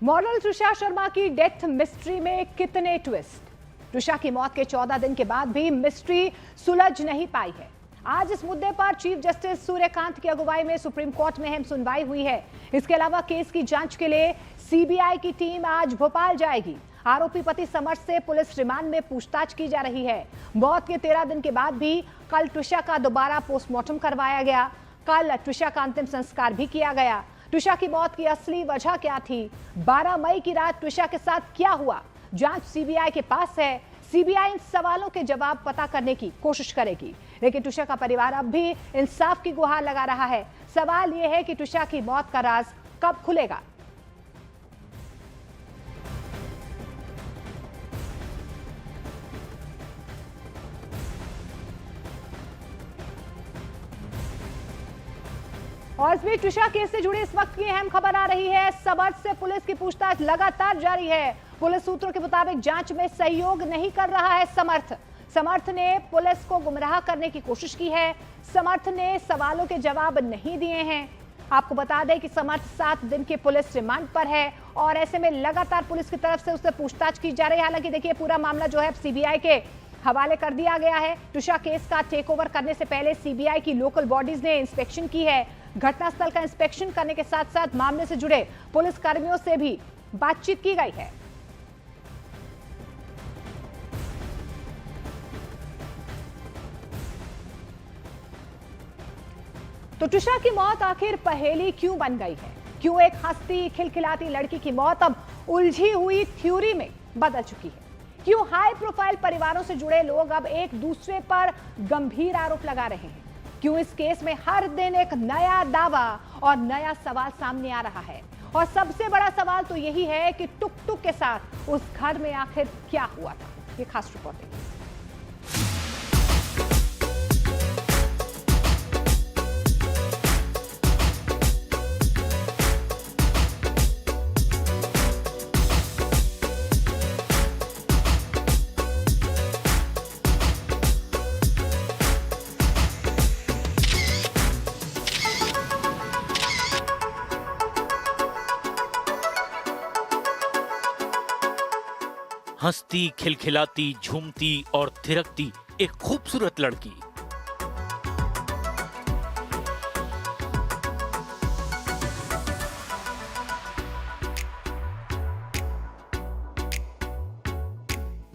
Model Trisha Sharma की death mystery में कितने ट्विस्ट। ट्रिशा की मौत के 14 दिन के बाद भी मिस्ट्री सुलझ नहीं पाई है। आज इस मुद्दे पर चीफ जस्टिस सूर्यकांत की अगुवाई में सुप्रीम कोर्ट में अहम सुनवाई हुई है। इसके अलावा केस की जांच के लिए सीबीआई की टीम आज भोपाल जाएगी। आरोपी पति समर्थ से पुलिस रिमांड में पूछताछ की जा रही है। मौत के 13 दिन के बाद भी कल ट्रिशा का दोबारा पोस्टमार्टम करवाया गया। कल ट्रिशा का अंतिम संस्कार भी किया गया। ट्रिशा की मौत की असली वजह क्या थी, 12 मई की रात ट्रिशा के साथ क्या हुआ, जांच सीबीआई के पास है। सीबीआई इन सवालों के जवाब पता करने की कोशिश करेगी, लेकिन ट्रिशा का परिवार अब भी इंसाफ की गुहार लगा रहा है। सवाल यह है कि ट्रिशा की मौत का राज कब खुलेगा। और इस बीच ट्रिशा केस से जुड़ी इस वक्त की अहम खबर आ रही है। समर्थ से पुलिस की पूछताछ लगातार जारी है। पुलिस सूत्रों के मुताबिक जांच में सहयोग नहीं कर रहा है समर्थ ने पुलिस को गुमराह करने की कोशिश की है। समर्थ ने सवालों के जवाब नहीं दिए हैं। आपको बता दें कि समर्थ 7 दिन के पुलिस रिमांड पर है और ऐसे में लगातार पुलिस की तरफ से उससे पूछताछ की जा रही है। हालांकि देखिए, पूरा मामला जो है सीबीआई के हवाले कर दिया गया है। ट्रिशा केस का टेक ओवर करने से पहले सीबीआई की लोकल बॉडीज ने इंस्पेक्शन की है। घटनास्थल का इंस्पेक्शन करने के साथ साथ मामले से जुड़े पुलिस कर्मियों से भी बातचीत की गई है। तो ट्रिशा की मौत आखिर पहेली क्यों बन गई है? क्यों एक हंसती खिलखिलाती लड़की की मौत अब उलझी हुई थ्योरी में बदल चुकी है? क्यों हाई प्रोफाइल परिवारों से जुड़े लोग अब एक दूसरे पर गंभीर आरोप लगा रहे हैं? क्यों इस केस में हर दिन एक नया दावा और नया सवाल सामने आ रहा है? और सबसे बड़ा सवाल तो यही है कि टुक टुक के साथ उस घर में आखिर क्या हुआ था? ये खास रिपोर्ट देखिए। हंसती खिलखिलाती झूमती और थिरकती एक खूबसूरत लड़की।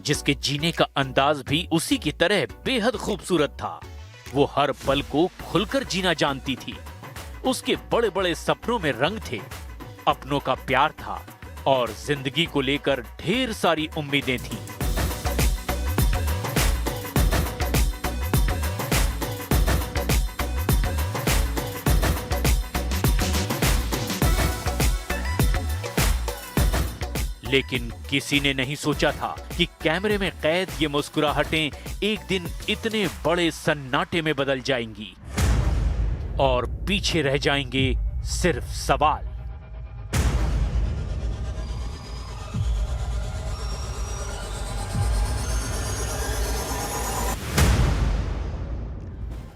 जिसके जीने का अंदाज भी उसी की तरह बेहद खूबसूरत था। वो हर पल को खुलकर जीना जानती थी। उसके बड़े बड़े सपनों में रंग थे, अपनों का प्यार था और जिंदगी को लेकर ढेर सारी उम्मीदें थीं। लेकिन किसी ने नहीं सोचा था कि कैमरे में कैद ये मुस्कुराहटें एक दिन इतने बड़े सन्नाटे में बदल जाएंगी और पीछे रह जाएंगे सिर्फ सवाल।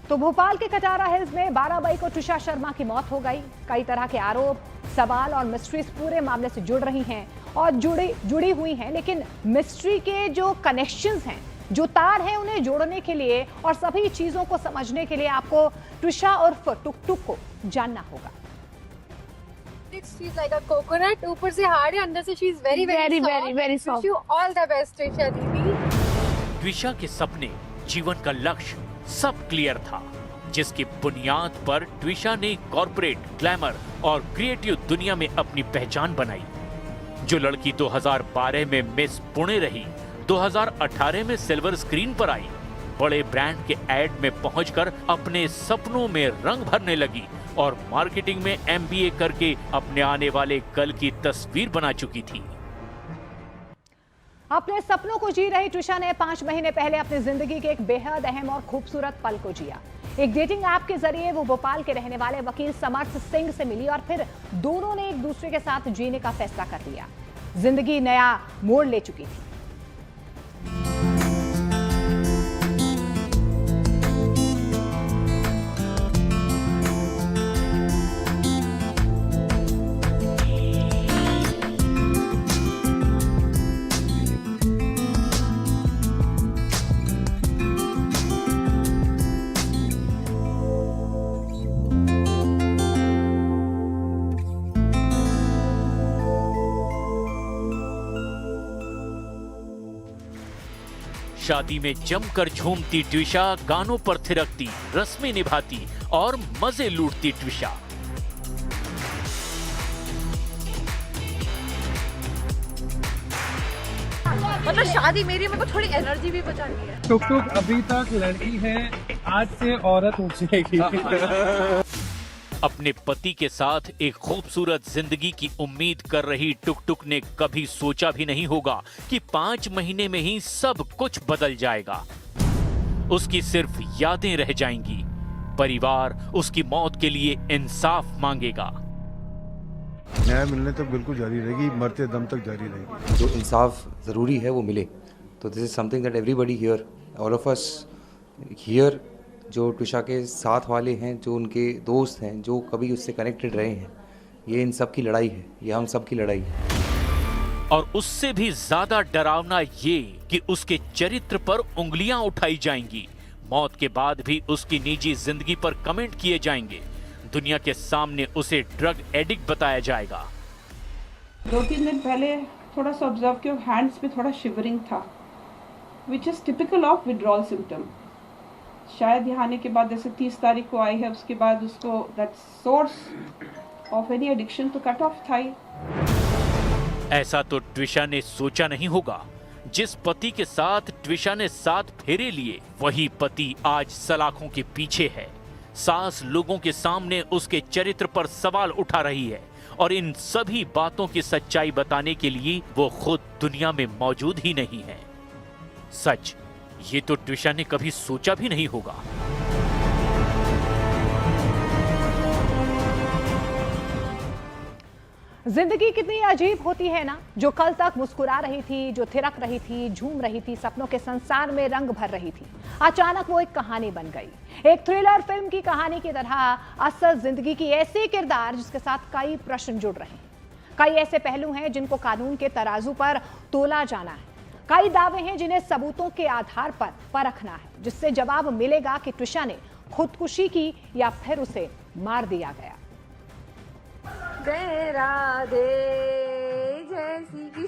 तो भोपाल के कटारा हिल्स में 12 मई को ट्रिशा शर्मा की मौत हो गई। कई तरह के आरोप, सवाल और मिस्ट्रीज पूरे मामले से जुड़ रही हैं और जुड़ी हुई हैं, लेकिन मिस्ट्री के जो कनेक्शंस हैं, जो तार हैं, उन्हें जोड़ने के लिए और सभी चीजों को समझने के लिए आपको ट्रिशा उर्फ टुक टुक को जानना होगा। She's like a coconut, ऊपर से हार्ड है, अंदर से she is very soft. Wish you all the best, Trisha दीदी। ट्रिशा के सपने, जीवन का लक्ष्य सब क्लियर था, जिसकी बुनियाद पर ट्रिशा ने कॉर्पोरेट, ग्लैमर और क्रिएटिव दुनिया में अपनी पहचान बनाई। जो लड़की 2012 में मिस पुणे रही, 2018 में सिल्वर स्क्रीन पर आई, बड़े ब्रांड के एड में पहुंचकर अपने सपनों में रंग भरने लगी और मार्केटिंग में MBA करके अपने आने वाले कल की तस्वीर बना चुकी थी। अपने सपनों को जी रही ट्रिशा ने 5 महीने पहले अपनी जिंदगी के एक बेहद अहम और खूबसूरत पल को जिया। एक डेटिंग ऐप के जरिए वो भोपाल के रहने वाले वकील समर्थ सिंह से मिली और फिर दोनों ने एक दूसरे के साथ जीने का फैसला कर लिया। जिंदगी नया मोड़ ले चुकी थी। शादी में जमकर झूमती ट्विशा, गानों पर थिरकती, रस्में निभाती और मजे लूटती ट्विशा। मतलब शादी मेरी, मेरे को थोड़ी एनर्जी भी बचानी है। टुक टुक अभी तक लड़की है, आज से औरत हो जाएगी। अपने पति के साथ एक खूबसूरत जिंदगी की उम्मीद कर रही टुक टुक ने कभी सोचा भी नहीं होगा कि 5 महीने में ही सब कुछ बदल जाएगा। उसकी सिर्फ यादें रह जाएंगी। परिवार उसकी मौत के लिए इंसाफ मांगेगा। न्याय मिलने तक बिल्कुल जारी रहेगी, मरते दम तक जारी रहेगी। जो इंसाफ ज़रूरी है वो मिले, तो this is something that everybody here, all of us here, जो ट्विशा के साथ वाले हैं, जो उनके दोस्त हैं, जो कभी उससे कनेक्टेड रहे हैं, ये इन सब की लड़ाई है, ये हम सब की लड़ाई है। और उससे भी ज्यादा डरावना ये कि उसके चरित्र पर उंगलियां उठाई जाएंगी। मौत के बाद भी उसकी निजी जिंदगी पर कमेंट किए जाएंगे। दुनिया के सामने उसे ड्रग एडिक्ट बताया जाएगा। 2-3 दिन पहले थोड़ा सा ऑब्जर्व किया, हैंड्स पे थोड़ा शिवरिंग था, which is typical of withdrawal symptom. शायद यहाँ आने के बाद, जैसे 30 तारीख को आई है, उसके बाद उसको that source of any addiction तो कट ऑफ था ही। ऐसा तो ट्विशा ने सोचा नहीं होगा। जिस पति के साथ ट्विशा ने 7 फेरे लिए, वही पति आज सलाखों के पीछे है। सास लोगों के सामने उसके चरित्र पर सवाल उठा रही है और इन सभी बातों की सच्चाई बताने के लिए वो खुद दुनिया में मौजूद ही नहीं है। सच ये तो ट्विशा ने कभी सोचा भी नहीं होगा। जिंदगी कितनी अजीब होती है ना, जो कल तक मुस्कुरा रही थी, जो थिरक रही थी, झूम रही थी, सपनों के संसार में रंग भर रही थी, अचानक वो एक कहानी बन गई। एक थ्रिलर फिल्म की कहानी की तरह असल जिंदगी की ऐसी किरदार जिसके साथ कई प्रश्न जुड़ रहे हैं। कई ऐसे पहलू हैं जिनको कानून के तराजू पर तोला जाना है। कई दावे हैं जिन्हें सबूतों के आधार पर परखना है, जिससे जवाब मिलेगा कि ट्विशा ने खुदकुशी की या फिर उसे मार दिया गया। राधे जैसी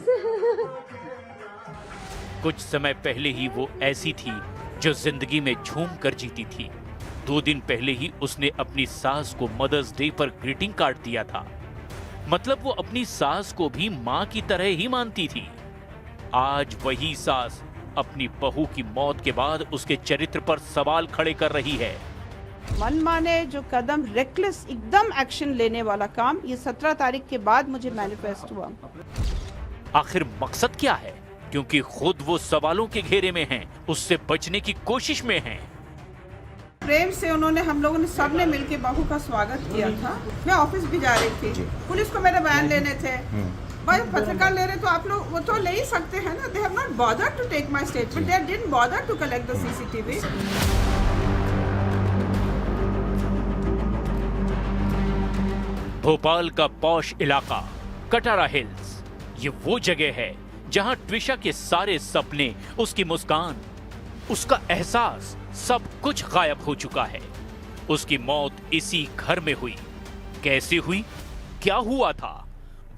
कुछ समय पहले ही वो ऐसी थी जो जिंदगी में झूम कर जीती थी। 2 दिन पहले ही उसने अपनी सास को मदर्स डे पर ग्रीटिंग कार्ड दिया था। मतलब वो अपनी सास को भी माँ की तरह ही मानती थी। आज वही सास अपनी बहू की मौत के बाद उसके चरित्र पर सवाल खड़े कर रही है। मनमाने जो कदम, रेकलेस एकदम एक्शन लेने वाला काम, ये 17 तारीख के बाद मुझे मैनिफेस्ट हुआ। आखिर मकसद क्या है? क्योंकि खुद वो सवालों के घेरे में हैं, उससे बचने की कोशिश में हैं। प्रेम से उन्होंने, हम लोगों ने सबने मिलके बहू का स्वागत किया था। मैं ऑफिस भी जा रही थी, पुलिस को मेरे बयान लेने थे, भाई पत्रकार ले रहे, तो आप लोग वो तो ले ही सकते हैं ना। They have not bothered to take my statement, they didn't bother to collect the CCTV. Bhopal का पॉश इलाका कटारा हिल्स, ये वो जगह है जहां ट्विशा के सारे सपने, उसकी मुस्कान, उसका एहसास, सब कुछ गायब हो चुका है। उसकी मौत इसी घर में हुई। कैसे हुई? क्या हुआ था?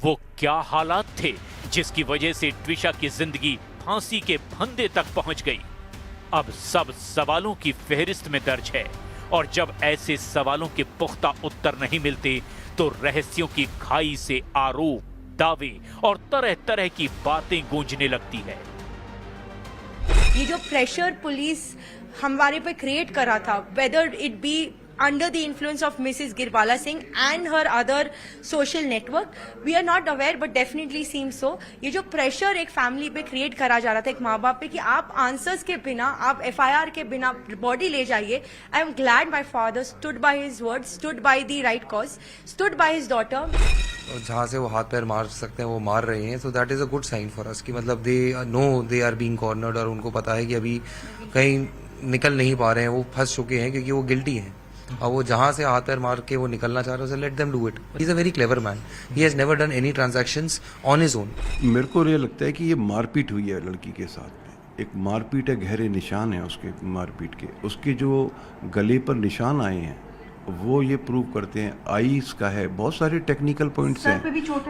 वो क्या हालात थे जिसकी वजह से ट्विशा की जिंदगी फांसी के फंदे तक पहुंच गई? अब सब सवालों की फहरिस्त में दर्ज है, और जब ऐसे सवालों के पुख्ता उत्तर नहीं मिलते तो रहस्यों की खाई से आरोप, दावे और तरह तरह की बातें गूंजने लगती है। ये जो प्रेशर पुलिस हमारे पे क्रिएट करा था, whether it be under the influence of Mrs. Girwala Singh and her other social network, we are not aware but definitely seems so। ये जो प्रेशर एक फैमिली पे क्रिएट करा जा रहा था, एक माँ बाप पे, कि आप आंसर्स के बिना, आप FIR के बिना बॉडी ले जाइए। I am glad my father stood by his word, stood by the right cause, stood by his daughter. जहाँ से वो हाथ पैर मार सकते हैं वो मार रहे हैं, so that is a good sign for us कि मतलब they know they are being cornered, और उनको पता है कि अभी कहीं निकल नहीं पा रहे हैं, वो फंस चुके हैं क्योंकि वो गिल्टी हैं। और वो जहाँ से हाथ पैर मार के वो निकलना चाह रहे हैं, let them do it. He is a very clever man, he has never done any transactions on his own. मेरे को ये लगता है कि ये मारपीट हुई है लड़की के साथ में। एक मारपीट है, गहरे निशान है उसके मारपीट के। उसके जो गले पर निशान आए हैं वो ये प्रूव करते हैं। आईज का है, बहुत सारे टेक्निकल पॉइंट्स हैं,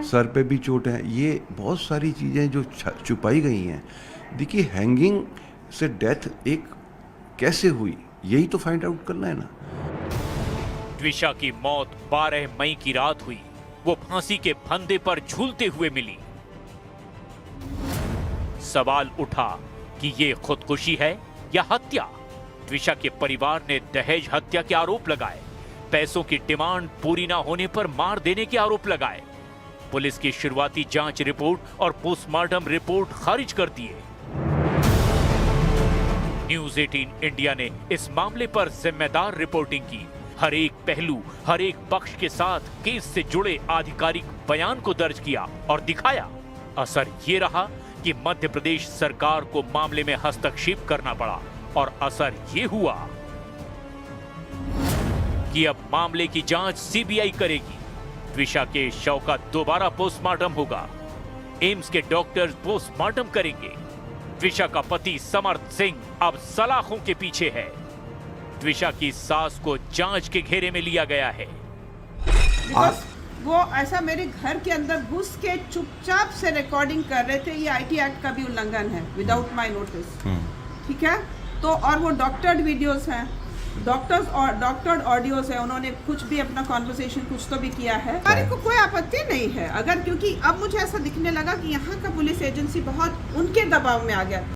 सर पे भी चोट है, ये बहुत सारी चीज़ें जो छुपाई गई हैं। देखिए, हैंगिंग से डेथ एक कैसे हुई, यही तो फाइंड आउट करना है ना। ट्विशा की मौत 12 मई की रात हुई। वो फांसी के फंदे पर झूलते हुए मिली। सवाल उठा कि ये खुदकुशी है या हत्या। ट्विशा के परिवार ने दहेज हत्या के आरोप लगाए, पैसों की डिमांड पूरी ना होने पर मार देने के आरोप लगाए। पुलिस की शुरुआती जांच रिपोर्ट और पोस्टमार्टम रिपोर्ट खारिज कर दिए। न्यूज़ 18 इंडिया ने इस मामले पर जिम्मेदार रिपोर्टिंग की। हर एक पहलू, हर एक पक्ष के साथ केस से जुड़े आधिकारिक बयान को दर्ज किया और दिखाया। असर ये रहा कि मध्य प्रदेश सरकार को मामले में हस्तक्षेप करना पड़ा और असर ये हुआ कि अब मामले की जांच सीबीआई करेगी। ट्विशा के शव का दोबारा पोस्टमार्टम होगा। एम्स के डॉक्टर्स पोस्टमार्टम करेंगे। ट्विशा का पति समर्थ सिंह अब सलाखों के पीछे है। ट्विशा की सास को जांच के घेरे में लिया गया है। वो ऐसा मेरे घर के अंदर घुस के चुपचाप से रिकॉर्डिंग कर रहे थे। ये आईटी एक्ट का भी उल्लंघन है, विदाउट माय नोटिस। ठीक है, तो और वो डॉक्टर्ड वीडियोस हैं, डॉक्टर्ड ऑडियोस है। उन्होंने कुछ भी अपना कॉन्वर्सेशन कुछ तो भी किया है। हमारे को कोई आपत्ति नहीं है, अगर क्योंकि अब मुझे ऐसा दिखने लगा कि यहाँ का पुलिस एजेंसी बहुत उनके दबाव में आ गया।